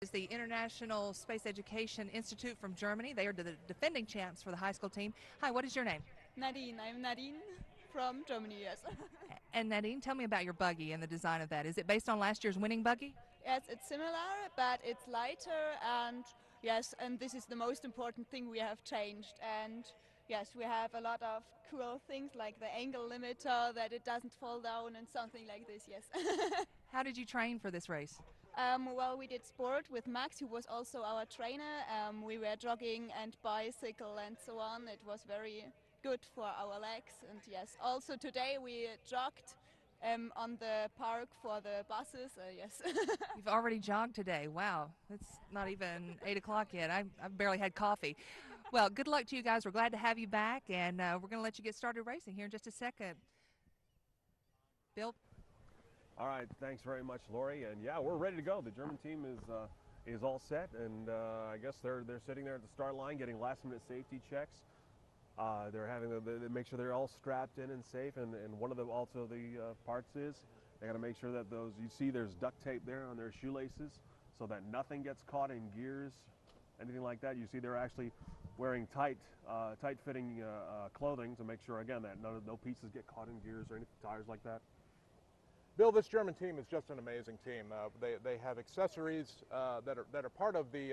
It's the International Space Education Institute from Germany. They are the defending champs for the high school team. Hi, what is your name? Nadin, I'm Nadin from Germany, yes. And Nadine, tell me about your buggy and the design of that. Is it based on last year's winning buggy? Yes, it's similar, but it's lighter, and yes, and this is the most important thing we have changed. And yes, we have a lot of cool things like the angle limiter, that it doesn't fall down and something like this, yes. How did you train for this race? Well, we did sport with Max, who was also our trainer. We were jogging and bicycle and so on. It was very good for our legs. And yes, also today we jogged on the park for the buses. Yes. You've already jogged today. Wow, it's not even 8 o'clock yet. I've barely had coffee. Well, good luck to you guys. We're glad to have you back, and we're going to let you get started racing here in just a second. Bill? All right, thanks very much, Lori. And yeah, we're ready to go. The German team is all set, and I guess they're sitting there at the start line getting last-minute safety checks. They're having to make sure they're all strapped in and safe. And one of the parts is they got to make sure that you see there's duct tape there on their shoelaces so that nothing gets caught in gears, anything like that. You see they're actually wearing tight-fitting clothing to make sure again that no pieces get caught in gears or any tires like that. Bill, this German team is just an amazing team. They have accessories that are part of the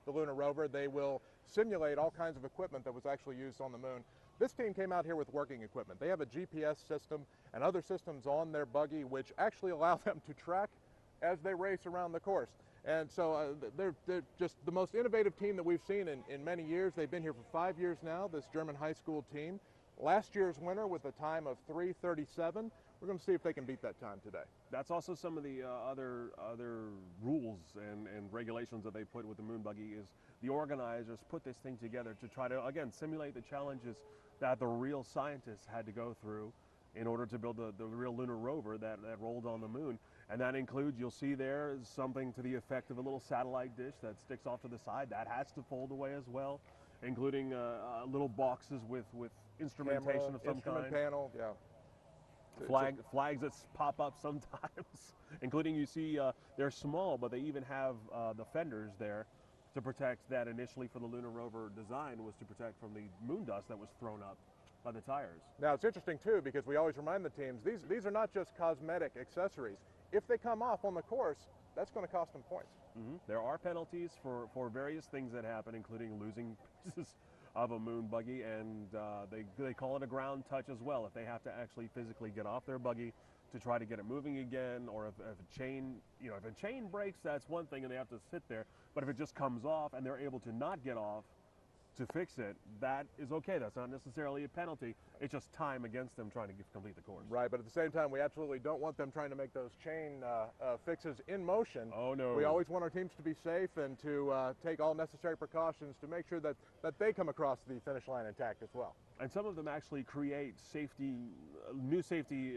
lunar rover. They will simulate all kinds of equipment that was actually used on the moon. This team came out here with working equipment. They have a GPS system and other systems on their buggy which actually allow them to track as they race around the course. And so they're just the most innovative team that we've seen in many years. They've been here for 5 years now, this German high school team. Last year's winner with a time of 3:37. We're going to see if they can beat that time today. That's also some of the other rules and regulations that they put with the moon buggy is the organizers put this thing together to try to, again, simulate the challenges that the real scientists had to go through in order to build the real lunar rover that rolled on the moon. And that includes, you'll see there, something to the effect of a little satellite dish that sticks off to the side. That has to fold away as well, including little boxes with instrumentation Camera, of some instrument kind. panel, yeah. Flags that pop up sometimes, including you see they're small, but they even have the fenders there to protect that initially for the lunar rover design was to protect from the moon dust that was thrown up by the tires. Now it's interesting too because we always remind the teams these are not just cosmetic accessories. If they come off on the course, that's going to cost them points. There are penalties for various things that happen, including losing pieces of a moon buggy, and they call it a ground touch as well. If they have to actually physically get off their buggy to try to get it moving again, or if a chain breaks, that's one thing and they have to sit there. But if it just comes off and they're able to not get off to fix it, that is okay. That's not necessarily a penalty. It's just time against them trying to complete the course. Right, but at the same time, we absolutely don't want them trying to make those chain fixes in motion. Oh, no. We always want our teams to be safe and to take all necessary precautions to make sure that they come across the finish line intact as well. And some of them actually create new safety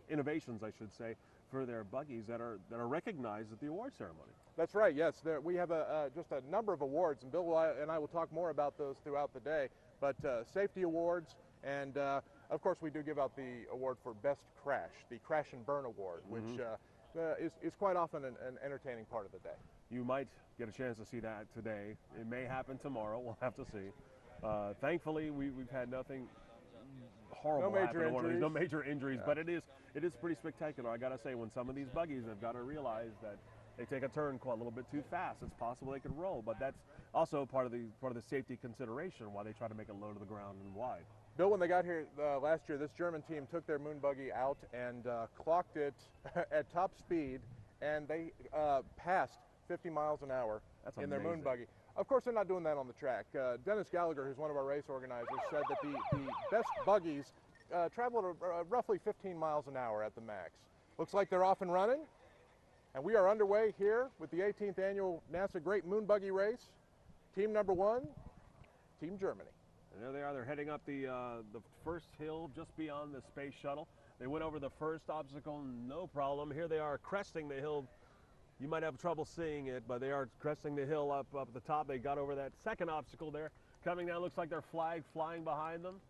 innovations, I should say, for their buggies that are recognized at the award ceremony. That's right, yes. We have just a number of awards, and Bill and I will talk more about those throughout the day, but safety awards, and of course we do give out the award for Best Crash, the Crash and Burn Award, which is quite often an entertaining part of the day. You might get a chance to see that today. It may happen tomorrow, we'll have to see. Thankfully, we've had nothing horrible happen. No major injuries, yeah. But it is pretty spectacular. I gotta say, when some of these buggies have got to realize that they take a turn quite a little bit too fast, it's possible they could roll. But that's also part of the safety consideration why they try to make it low to the ground and wide. Bill, when they got here last year, this German team took their moon buggy out and clocked it at top speed, and they passed 50 miles an hour in their moon buggy. Of course, they're not doing that on the track. Dennis Gallagher, who's one of our race organizers, said that the best buggies travel at roughly 15 miles an hour at the max. Looks like they're off and running, and we are underway here with the 18th annual NASA Great Moon Buggy Race. Team number 1, Team Germany. And there they are. They're heading up the first hill just beyond the space shuttle. They went over the first obstacle, no problem. Here they are cresting the hill. You might have trouble seeing it, but they are cresting the hill up at the top. They got over that second obstacle there. Coming down, looks like their flag flying behind them.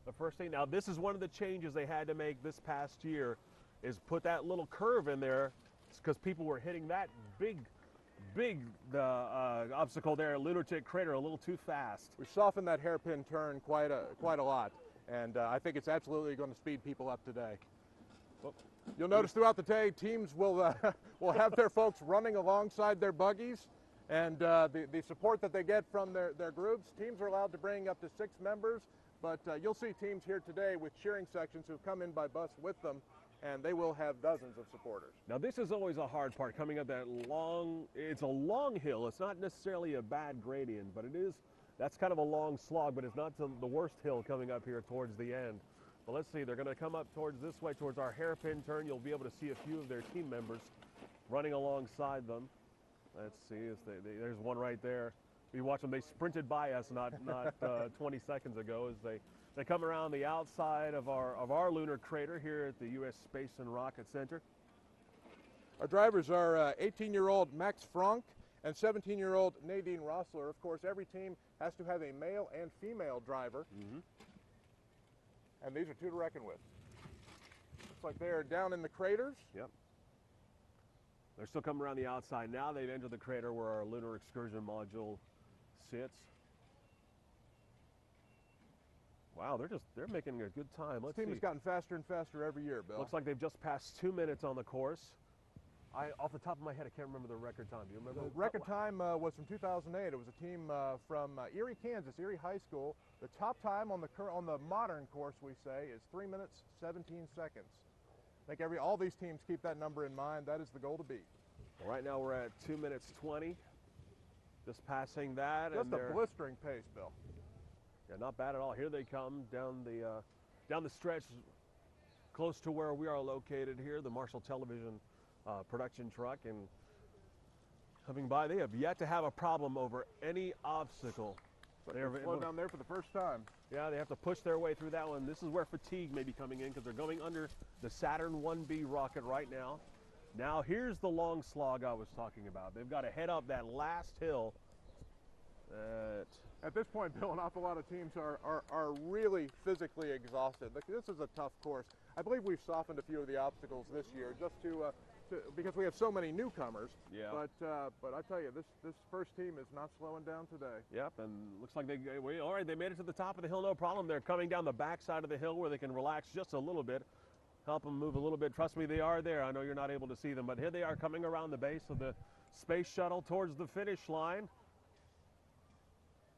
The first thing, now this is one of the changes they had to make this past year, is put that little curve in there because people were hitting that big big obstacle there, Lunatic Crater, a little too fast. We softened that hairpin turn quite a lot, and I think it's absolutely going to speed people up today. You'll notice throughout the day, teams will will have their folks running alongside their buggies, and the support that they get from their groups. Teams are allowed to bring up to 6 members, but you'll see teams here today with cheering sections who come in by bus with them, and they will have dozens of supporters. Now this is always a hard part, coming up that long, it's a long hill. It's not necessarily a bad gradient, but that's kind of a long slog, but it's not the worst hill coming up here towards the end. But let's see, they're going to come up towards this way, towards our hairpin turn. You'll be able to see a few of their team members running alongside them. Let's see, there's one right there. We watch them, they sprinted by us not 20 seconds ago as they come around the outside of our lunar crater here at the U.S. Space and Rocket Center. Our drivers are 18-year-old Max Frank and 17-year-old Nadin Roessler. Of course, every team has to have a male and female driver. And these are 2 to reckon with. Looks like they are down in the craters. Yep. They're still coming around the outside now. They've entered the crater where our lunar excursion module sits. Wow, they're making a good time. This team has gotten faster and faster every year, Bill. Looks like they've just passed 2 minutes on the course. Off the top of my head, I can't remember the record time. Do you remember? The record time was from 2008. It was a team from Erie, Kansas, Erie High School. The top time on the modern course, we say, is 3 minutes 17 seconds. I think all these teams keep that number in mind. That is the goal to beat. Well, right now we're at 2 minutes 20. Just passing that. Just a blistering pace, Bill. Yeah, not bad at all. Here they come down the stretch, close to where we are located here, the Marshall Television production truck, and coming by, they have yet to have a problem over any obstacle. They're slow down there for the first time. Yeah, they have to push their way through that one. This is where fatigue may be coming in because they're going under the Saturn 1B rocket right now. Now here's the long slog I was talking about. They've got to head up that last hill. At this point, Bill, an awful lot of teams are really physically exhausted. This is a tough course. I believe we've softened a few of the obstacles this year just because we have so many newcomers. Yeah. But I tell you, this first team is not slowing down today. Yep, and looks like all right, they made it to the top of the hill, no problem. They're coming down the back side of the hill where they can relax just a little bit, help them move a little bit. Trust me, they are there. I know you're not able to see them, but here they are coming around the base of the space shuttle towards the finish line,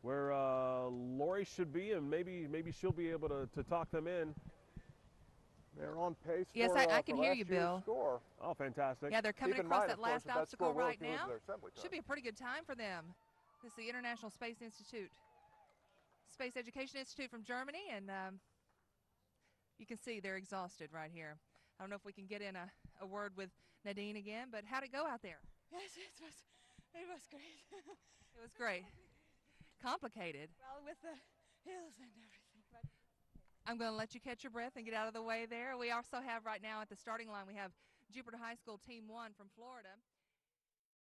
where Lori should be, and maybe she'll be able to talk them in. They're on pace. Yes, I can hear you, Bill. Score. Oh, fantastic. Yeah, they're coming across that last obstacle right now. Should Should be a pretty good time for them. This is the International Space Institute, Space Education Institute from Germany, and you can see they're exhausted right here. I don't know if we can get in a word with Nadine again, but how'd it go out there? Yes, it was great. It was great. Complicated. Well, with the hills and everything. But I'm going to let you catch your breath and get out of the way there. We also have right now at the starting line, we have Jupiter High School Team 1 from Florida.